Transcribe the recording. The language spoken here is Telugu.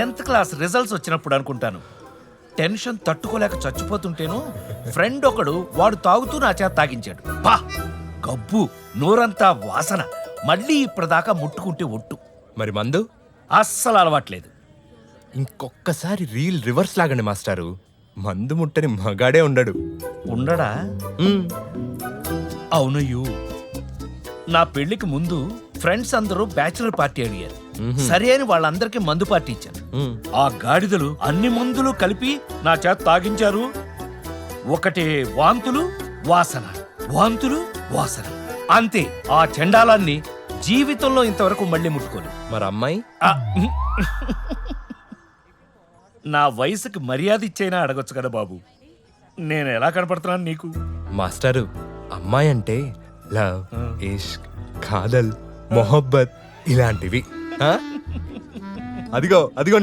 10th క్లాస్ రిజల్ట్స్ వచ్చినప్పుడు అనుకుంటాను. టెన్షన్ తట్టుకోలేక చచ్చిపోతుంటేను ఫ్రెండ్ ఒకడు వాడు తాగుతూ నా చేత తాగించాడు. పా గబ్బు, నోరంతా వాసన. మళ్ళీ ఇప్పటిదాకా ముట్టుకుంటే ఒట్టు. మరి మందు అస్సలు అలవాట్లేదు. ఇంకొక్కసారి రీల్ రివర్స్ లాగండి మాస్టారు. మందు ముట్టని మగాడే ఉండడు. ఉండడా? అవునయ్యూ. నా పెళ్లికి ముందు ఫ్రెండ్స్ అందరూ బ్యాచులర్ పార్టీ అడిగారు. సరే అని వాళ్ళందరికీ మందు పార్టీ ఇచ్చాను. ఆ గాడిదలు అన్ని మందులు కలిపి నా చేత తాగించారు. ఒకటే వాంతులు వాసన, వాంతులు వాసన, అంతే. ఆ చెండాలాన్ని జీవితంలో ఇంతవరకు మళ్ళీ ముట్టుకోను. మరి అమ్మాయి ఆ, నా వయసుకి మర్యాద ఇచ్చైనా అడగొచ్చు కదా బాబు. నేను ఎలా కనపడుతున్నాను నీకు? మాస్టారు, అమ్మాయి అంటే లవ్, ఇష్క్, కాదల్, మొహబ్బత్ ఇలాంటివి. అదిగో అదిగో